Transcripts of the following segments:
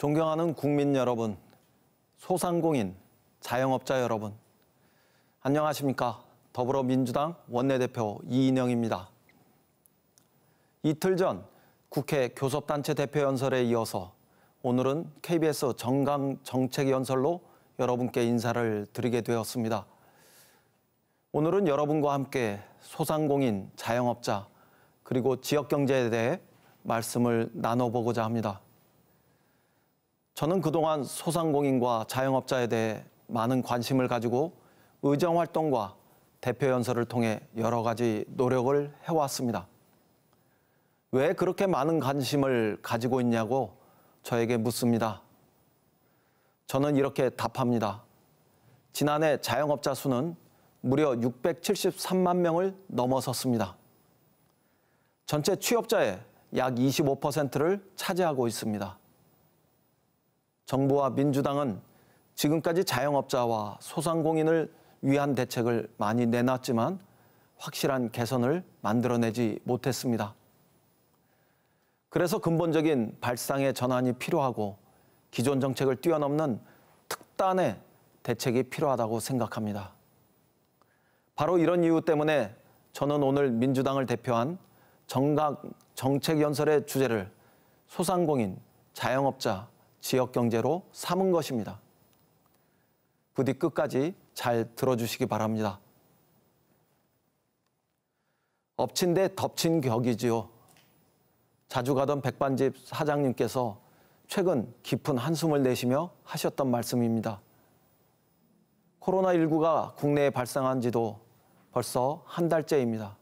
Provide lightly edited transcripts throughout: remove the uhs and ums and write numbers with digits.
존경하는 국민 여러분, 소상공인, 자영업자 여러분, 안녕하십니까? 더불어민주당 원내대표 이인영입니다. 이틀 전 국회 교섭단체 대표연설에 이어서 오늘은 KBS 정강정책연설로 여러분께 인사를 드리게 되었습니다. 오늘은 여러분과 함께 소상공인, 자영업자, 그리고 지역경제에 대해 말씀을 나눠보고자 합니다. 저는 그동안 소상공인과 자영업자에 대해 많은 관심을 가지고 의정활동과 대표연설을 통해 여러 가지 노력을 해왔습니다. 왜 그렇게 많은 관심을 가지고 있냐고 저에게 묻습니다. 저는 이렇게 답합니다. 지난해 자영업자 수는 무려 673만 명을 넘어섰습니다. 전체 취업자의 약 25%를 차지하고 있습니다. 정부와 민주당은 지금까지 자영업자와 소상공인을 위한 대책을 많이 내놨지만 확실한 개선을 만들어내지 못했습니다. 그래서 근본적인 발상의 전환이 필요하고 기존 정책을 뛰어넘는 특단의 대책이 필요하다고 생각합니다. 바로 이런 이유 때문에 저는 오늘 민주당을 대표한 정책연설의 주제를 소상공인, 자영업자, 지역경제로 삼은 것입니다. 부디 끝까지 잘 들어주시기 바랍니다. 엎친 데 덮친 격이지요. 자주 가던 백반집 사장님께서 최근 깊은 한숨을 내쉬며 하셨던 말씀입니다. 코로나19가 국내에 발생한 지도 벌써 한 달째입니다.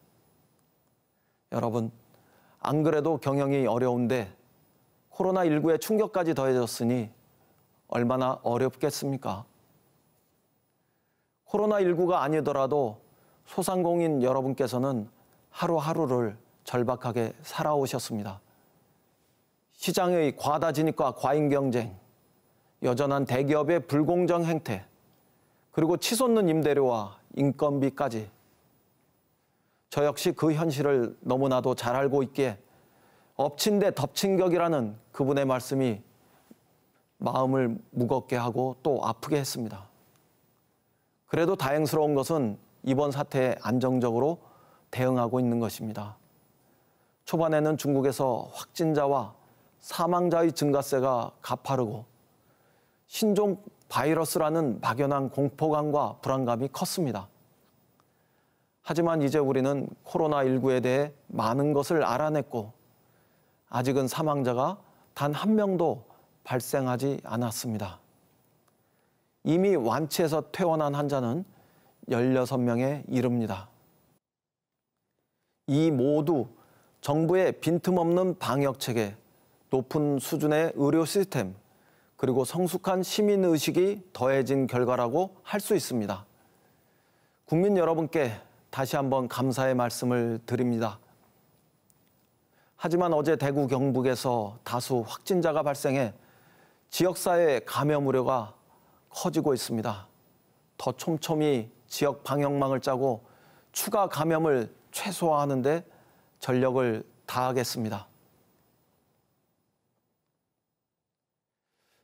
여러분, 안 그래도 경영이 어려운데 코로나19의 충격까지 더해졌으니 얼마나 어렵겠습니까? 코로나19가 아니더라도 소상공인 여러분께서는 하루하루를 절박하게 살아오셨습니다. 시장의 과다 진입과 과잉 경쟁, 여전한 대기업의 불공정 행태, 그리고 치솟는 임대료와 인건비까지 저 역시 그 현실을 너무나도 잘 알고 있기에 엎친 데 덮친 격이라는 그분의 말씀이 마음을 무겁게 하고 또 아프게 했습니다. 그래도 다행스러운 것은 이번 사태에 안정적으로 대응하고 있는 것입니다. 초반에는 중국에서 확진자와 사망자의 증가세가 가파르고 신종 바이러스라는 막연한 공포감과 불안감이 컸습니다. 하지만 이제 우리는 코로나19에 대해 많은 것을 알아냈고 아직은 사망자가 단 한 명도 발생하지 않았습니다. 이미 완치해서 퇴원한 환자는 16명에 이릅니다. 이 모두 정부의 빈틈없는 방역체계, 높은 수준의 의료 시스템, 그리고 성숙한 시민의식이 더해진 결과라고 할 수 있습니다. 국민 여러분께 다시 한번 감사의 말씀을 드립니다. 하지만 어제 대구 경북에서 다수 확진자가 발생해 지역사회 감염 우려가 커지고 있습니다. 더 촘촘히 지역 방역망을 짜고 추가 감염을 최소화하는 데 전력을 다하겠습니다.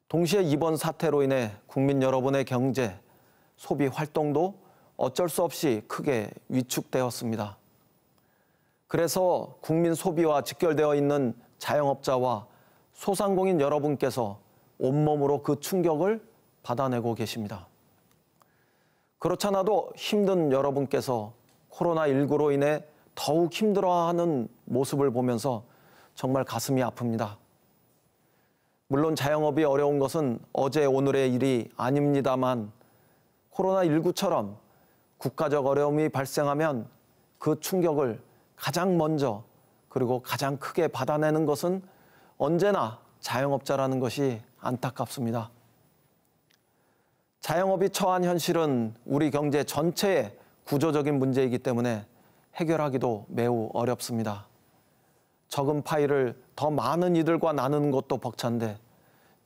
동시에 이번 사태로 인해 국민 여러분의 경제, 소비 활동도 어쩔 수 없이 크게 위축되었습니다. 그래서 국민 소비와 직결되어 있는 자영업자와 소상공인 여러분께서 온몸으로 그 충격을 받아내고 계십니다. 그렇잖아도 힘든 여러분께서 코로나19로 인해 더욱 힘들어하는 모습을 보면서 정말 가슴이 아픕니다. 물론 자영업이 어려운 것은 어제 오늘의 일이 아닙니다만 코로나19처럼 국가적 어려움이 발생하면 그 충격을 가장 먼저 그리고 가장 크게 받아내는 것은 언제나 자영업자라는 것이 안타깝습니다. 자영업이 처한 현실은 우리 경제 전체의 구조적인 문제이기 때문에 해결하기도 매우 어렵습니다. 적은 파일을 더 많은 이들과 나누는 것도 벅찬데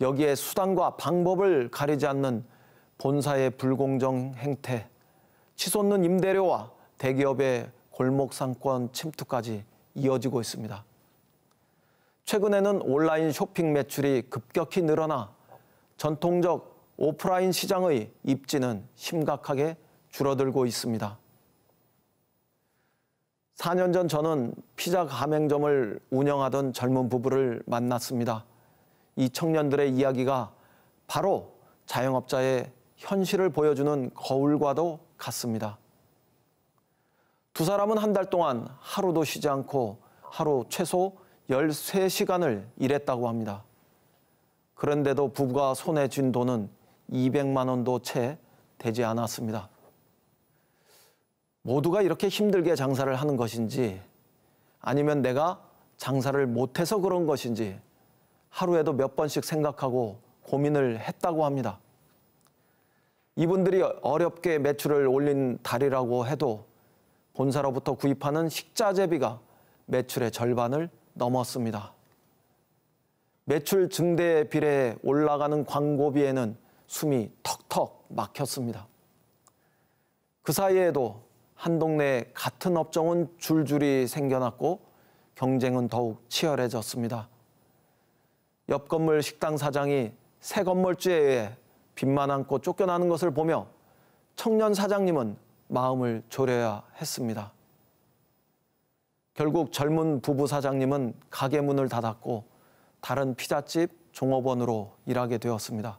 여기에 수단과 방법을 가리지 않는 본사의 불공정 행태, 치솟는 임대료와 대기업의 골목 상권 침투까지 이어지고 있습니다. 최근에는 온라인 쇼핑 매출이 급격히 늘어나 전통적 오프라인 시장의 입지는 심각하게 줄어들고 있습니다. 4년 전 저는 피자 가맹점을 운영하던 젊은 부부를 만났습니다. 이 청년들의 이야기가 바로 자영업자의 현실을 보여주는 거울과도 같습니다. 두 사람은 한 달 동안 하루도 쉬지 않고 하루 최소 13시간을 일했다고 합니다. 그런데도 부부가 손에 쥔 돈은 200만 원도 채 되지 않았습니다. 모두가 이렇게 힘들게 장사를 하는 것인지 아니면 내가 장사를 못해서 그런 것인지 하루에도 몇 번씩 생각하고 고민을 했다고 합니다. 이분들이 어렵게 매출을 올린 달이라고 해도 본사로부터 구입하는 식자재비가 매출의 절반을 넘었습니다. 매출 증대에 비례해 올라가는 광고비에는 숨이 턱턱 막혔습니다. 그 사이에도 한 동네에 같은 업종은 줄줄이 생겨났고 경쟁은 더욱 치열해졌습니다. 옆 건물 식당 사장이 새 건물주에 의해 빚만 안고 쫓겨나는 것을 보며 청년 사장님은 마음을 졸여야 했습니다. 결국 젊은 부부 사장님은 가게 문을 닫았고 다른 피자집 종업원으로 일하게 되었습니다.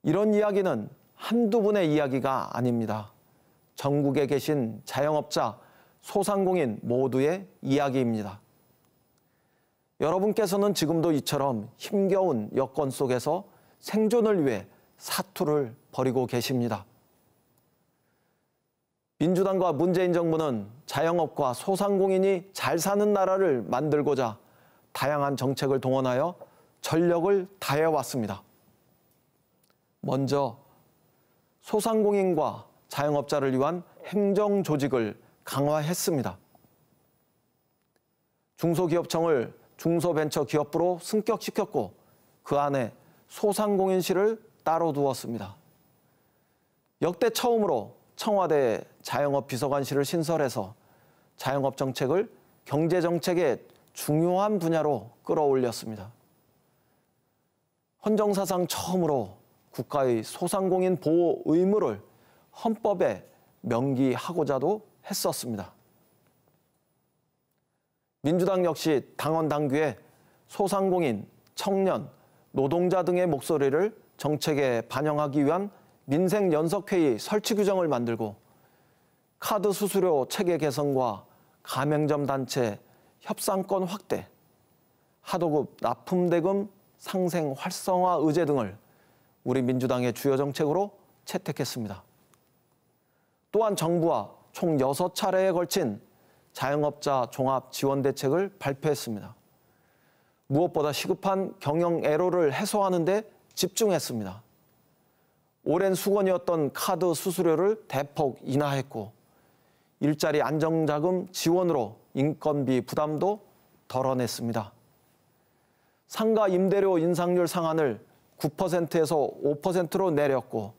이런 이야기는 한두 분의 이야기가 아닙니다. 전국에 계신 자영업자, 소상공인 모두의 이야기입니다. 여러분께서는 지금도 이처럼 힘겨운 여건 속에서 생존을 위해 사투를 벌이고 계십니다. 민주당과 문재인 정부는 자영업과 소상공인이 잘 사는 나라를 만들고자 다양한 정책을 동원하여 전력을 다해왔습니다. 먼저 소상공인과 자영업자를 위한 행정조직을 강화했습니다. 중소기업청을 중소벤처기업부로 승격시켰고 그 안에 소상공인실을 따로 두었습니다. 역대 처음으로 청와대 자영업비서관실을 신설해서 자영업 정책을 경제정책의 중요한 분야로 끌어올렸습니다. 헌정사상 처음으로 국가의 소상공인 보호 의무를 헌법에 명기하고자도 했었습니다. 민주당 역시 당원 당규에 소상공인, 청년, 노동자 등의 목소리를 정책에 반영하기 위한 민생연석회의 설치 규정을 만들고 카드 수수료 체계 개선과 가맹점 단체 협상권 확대, 하도급 납품대금 상생 활성화 의제 등을 우리 민주당의 주요 정책으로 채택했습니다. 또한 정부와 총 6차례에 걸친 자영업자 종합 지원 대책을 발표했습니다. 무엇보다 시급한 경영 애로를 해소하는 데 집중했습니다. 오랜 수건이었던 카드 수수료를 대폭 인하했고 일자리 안정자금 지원으로 인건비 부담도 덜어냈습니다. 상가 임대료 인상률 상한을 9%에서 5%로 내렸고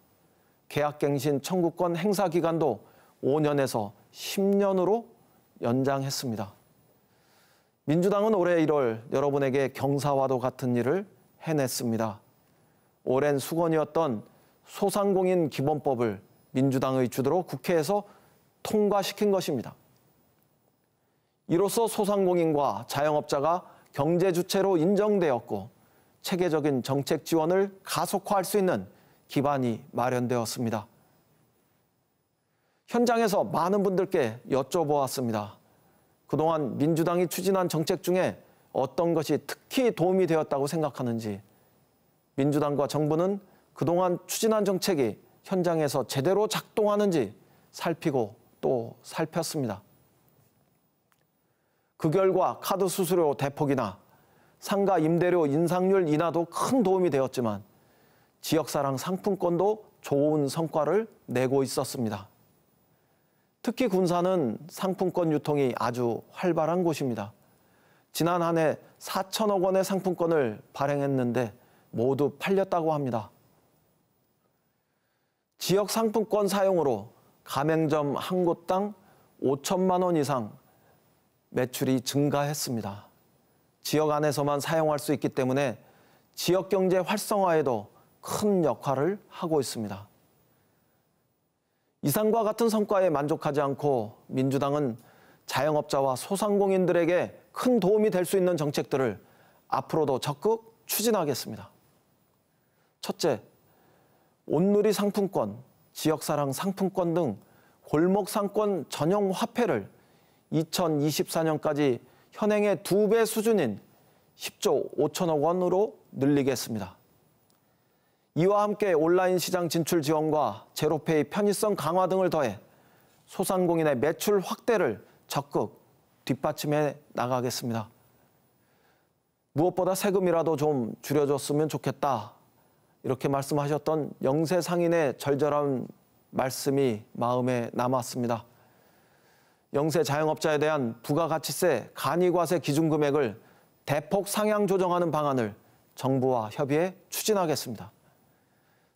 계약갱신 청구권 행사 기간도 5년에서 10년으로 연장했습니다. 민주당은 올해 1월 여러분에게 경사와도 같은 일을 해냈습니다. 오랜 수건이었던 소상공인 기본법을 민주당의 주도로 국회에서 통과시킨 것입니다. 이로써 소상공인과 자영업자가 경제 주체로 인정되었고 체계적인 정책 지원을 가속화할 수 있는 기반이 마련되었습니다. 현장에서 많은 분들께 여쭤보았습니다. 그동안 민주당이 추진한 정책 중에 어떤 것이 특히 도움이 되었다고 생각하는지, 민주당과 정부는 그동안 추진한 정책이 현장에서 제대로 작동하는지 살피고 또 살폈습니다. 그 결과 카드 수수료 대폭이나 상가 임대료 인상률 인하도 큰 도움이 되었지만 지역사랑 상품권도 좋은 성과를 내고 있었습니다. 특히 군산은 상품권 유통이 아주 활발한 곳입니다. 지난 한 해 4천억 원의 상품권을 발행했는데 모두 팔렸다고 합니다. 지역 상품권 사용으로 가맹점 한 곳당 5천만 원 이상 매출이 증가했습니다. 지역 안에서만 사용할 수 있기 때문에 지역 경제 활성화에도 큰 역할을 하고 있습니다. 이상과 같은 성과에 만족하지 않고 민주당은 자영업자와 소상공인들에게 큰 도움이 될 수 있는 정책들을 앞으로도 적극 추진하겠습니다. 첫째, 온누리 상품권, 지역사랑 상품권 등 골목상권 전용 화폐를 2024년까지 현행의 2배 수준인 10조 5천억 원으로 늘리겠습니다. 이와 함께 온라인 시장 진출 지원과 제로페이 편의성 강화 등을 더해 소상공인의 매출 확대를 적극 뒷받침해 나가겠습니다. 무엇보다 세금이라도 좀 줄여줬으면 좋겠다. 이렇게 말씀하셨던 영세 상인의 절절한 말씀이 마음에 남았습니다. 영세 자영업자에 대한 부가가치세 간이과세 기준 금액을 대폭 상향 조정하는 방안을 정부와 협의해 추진하겠습니다.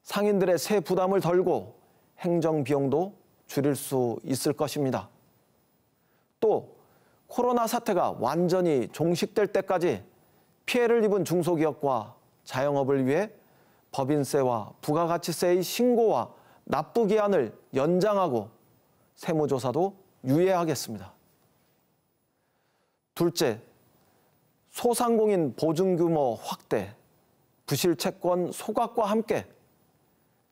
상인들의 세 부담을 덜고 행정 비용도 줄일 수 있을 것입니다. 또 코로나 사태가 완전히 종식될 때까지 피해를 입은 중소기업과 자영업을 위해 법인세와 부가가치세의 신고와 납부 기한을 연장하고 세무조사도 유예하겠습니다. 둘째, 소상공인 보증규모 확대, 부실채권 소각과 함께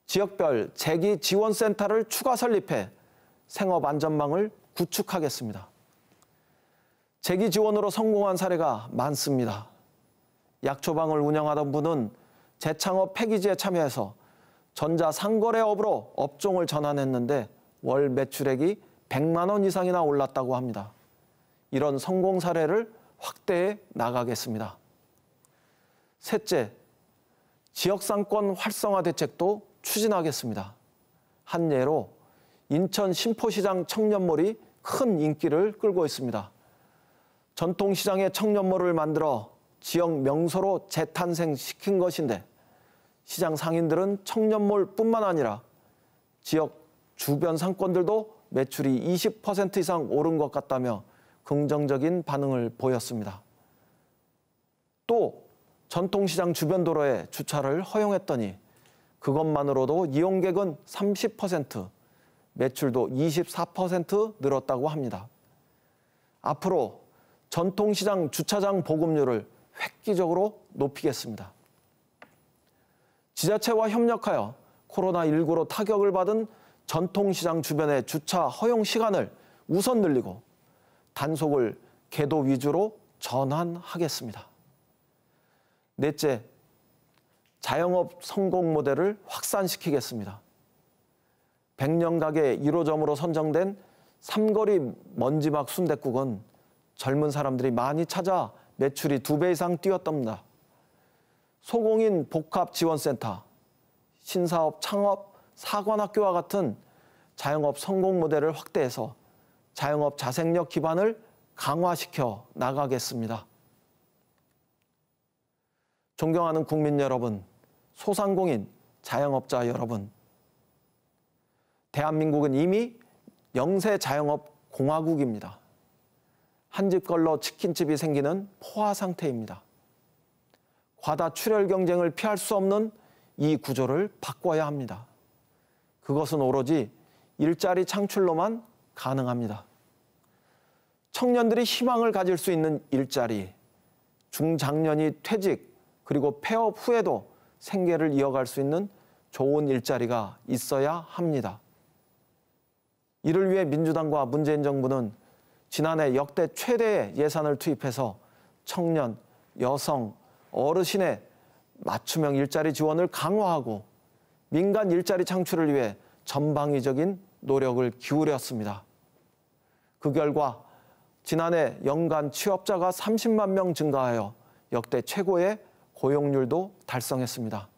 지역별 재기지원센터를 추가 설립해 생업안전망을 구축하겠습니다. 재기지원으로 성공한 사례가 많습니다. 약초방을 운영하던 분은 재창업 패키지에 참여해서 전자상거래업으로 업종을 전환했는데 월 매출액이 100만 원 이상이나 올랐다고 합니다. 이런 성공 사례를 확대해 나가겠습니다. 셋째, 지역상권 활성화 대책도 추진하겠습니다. 한 예로 인천 신포시장 청년몰이 큰 인기를 끌고 있습니다. 전통시장의 청년몰을 만들어 지역 명소로 재탄생시킨 것인데 시장 상인들은 청년몰뿐만 아니라 지역 주변 상권들도 매출이 20% 이상 오른 것 같다며 긍정적인 반응을 보였습니다. 또 전통시장 주변 도로에 주차를 허용했더니 그것만으로도 이용객은 30%, 매출도 24% 늘었다고 합니다. 앞으로 전통시장 주차장 보급률을 획기적으로 높이겠습니다. 지자체와 협력하여 코로나19로 타격을 받은 전통시장 주변의 주차 허용 시간을 우선 늘리고 단속을 계도 위주로 전환하겠습니다. 넷째, 자영업 성공 모델을 확산시키겠습니다. 100년 가게 1호점으로 선정된 삼거리 먼지막 순댓국은 젊은 사람들이 많이 찾아 매출이 2배 이상 뛰었답니다. 소공인 복합지원센터, 신사업 창업 사관학교와 같은 자영업 성공 모델을 확대해서 자영업 자생력 기반을 강화시켜 나가겠습니다. 존경하는 국민 여러분, 소상공인, 자영업자 여러분, 대한민국은 이미 영세 자영업 공화국입니다. 한 집 걸러 치킨집이 생기는 포화 상태입니다. 과다 출혈 경쟁을 피할 수 없는 이 구조를 바꿔야 합니다. 그것은 오로지 일자리 창출로만 가능합니다. 청년들이 희망을 가질 수 있는 일자리, 중장년이 퇴직 그리고 폐업 후에도 생계를 이어갈 수 있는 좋은 일자리가 있어야 합니다. 이를 위해 민주당과 문재인 정부는 지난해 역대 최대의 예산을 투입해서 청년, 여성, 어르신의 맞춤형 일자리 지원을 강화하고 민간 일자리 창출을 위해 전방위적인 노력을 기울였습니다. 그 결과 지난해 연간 취업자가 30만 명 증가하여 역대 최고의 고용률도 달성했습니다.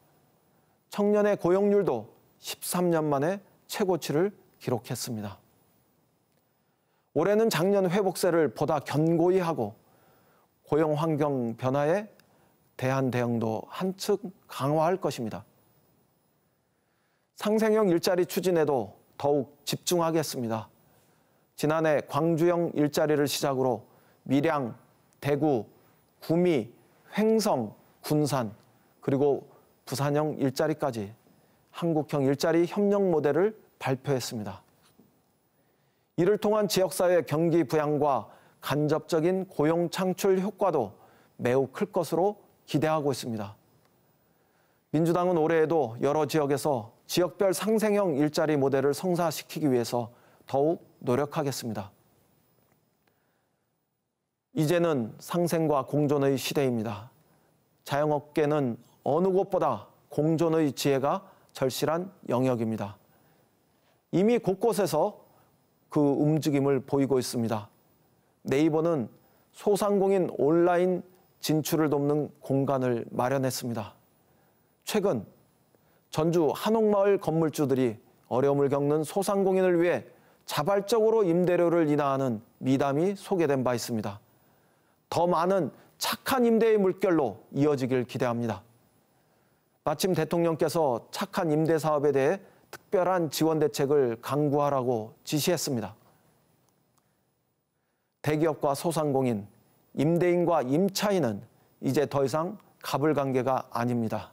청년의 고용률도 13년 만에 최고치를 기록했습니다. 올해는 작년 회복세를 보다 견고히 하고 고용 환경 변화에 대한 대응도 한층 강화할 것입니다. 상생형 일자리 추진에도 더욱 집중하겠습니다. 지난해 광주형 일자리를 시작으로 밀양, 대구, 구미, 횡성, 군산, 그리고 부산형 일자리까지 한국형 일자리 협력 모델을 발표했습니다. 이를 통한 지역사회 경기 부양과 간접적인 고용 창출 효과도 매우 클 것으로 기대하고 있습니다. 민주당은 올해에도 여러 지역에서 지역별 상생형 일자리 모델을 성사시키기 위해서 더욱 노력하겠습니다. 이제는 상생과 공존의 시대입니다. 자영업계는 어느 곳보다 공존의 지혜가 절실한 영역입니다. 이미 곳곳에서 그 움직임을 보이고 있습니다. 네이버는 소상공인 온라인 진출을 돕는 공간을 마련했습니다. 최근 전주 한옥마을 건물주들이 어려움을 겪는 소상공인을 위해 자발적으로 임대료를 인하하는 미담이 소개된 바 있습니다. 더 많은 착한 임대의 물결로 이어지길 기대합니다. 마침 대통령께서 착한 임대 사업에 대해 특별한 지원 대책을 강구하라고 지시했습니다. 대기업과 소상공인, 임대인과 임차인은 이제 더 이상 갑을관계가 아닙니다.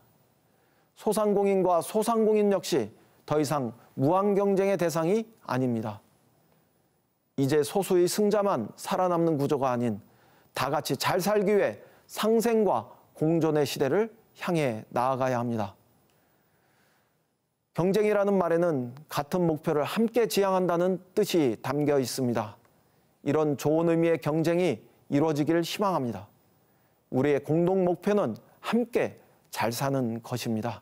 소상공인과 소상공인 역시 더 이상 무한 경쟁의 대상이 아닙니다. 이제 소수의 승자만 살아남는 구조가 아닌 다 같이 잘 살기 위해 상생과 공존의 시대를 향해 나아가야 합니다. 경쟁이라는 말에는 같은 목표를 함께 지향한다는 뜻이 담겨 있습니다. 이런 좋은 의미의 경쟁이 이루어지기를 희망합니다. 우리의 공동 목표는 함께 잘 사는 것입니다.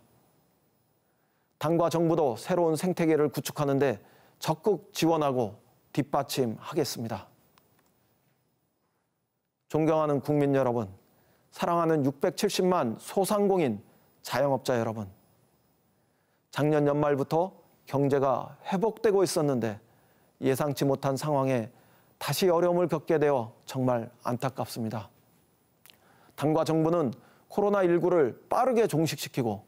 당과 정부도 새로운 생태계를 구축하는 데 적극 지원하고 뒷받침하겠습니다. 존경하는 국민 여러분, 사랑하는 670만 소상공인 자영업자 여러분, 작년 연말부터 경제가 회복되고 있었는데 예상치 못한 상황에 다시 어려움을 겪게 되어 정말 안타깝습니다. 당과 정부는 코로나19를 빠르게 종식시키고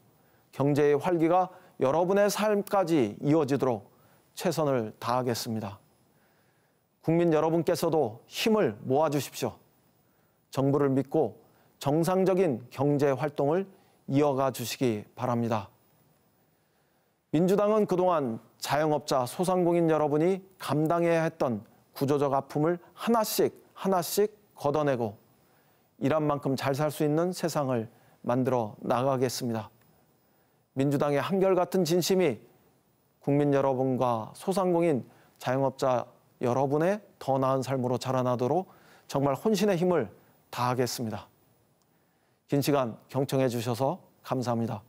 경제의 활기가 여러분의 삶까지 이어지도록 최선을 다하겠습니다. 국민 여러분께서도 힘을 모아주십시오. 정부를 믿고 정상적인 경제 활동을 이어가 주시기 바랍니다. 민주당은 그동안 자영업자, 소상공인 여러분이 감당해야 했던 구조적 아픔을 하나씩 걷어내고 일한 만큼 잘 살 수 있는 세상을 만들어 나가겠습니다. 민주당의 한결같은 진심이 국민 여러분과 소상공인 자영업자 여러분의 더 나은 삶으로 자라나도록 정말 혼신의 힘을 다하겠습니다. 긴 시간 경청해 주셔서 감사합니다.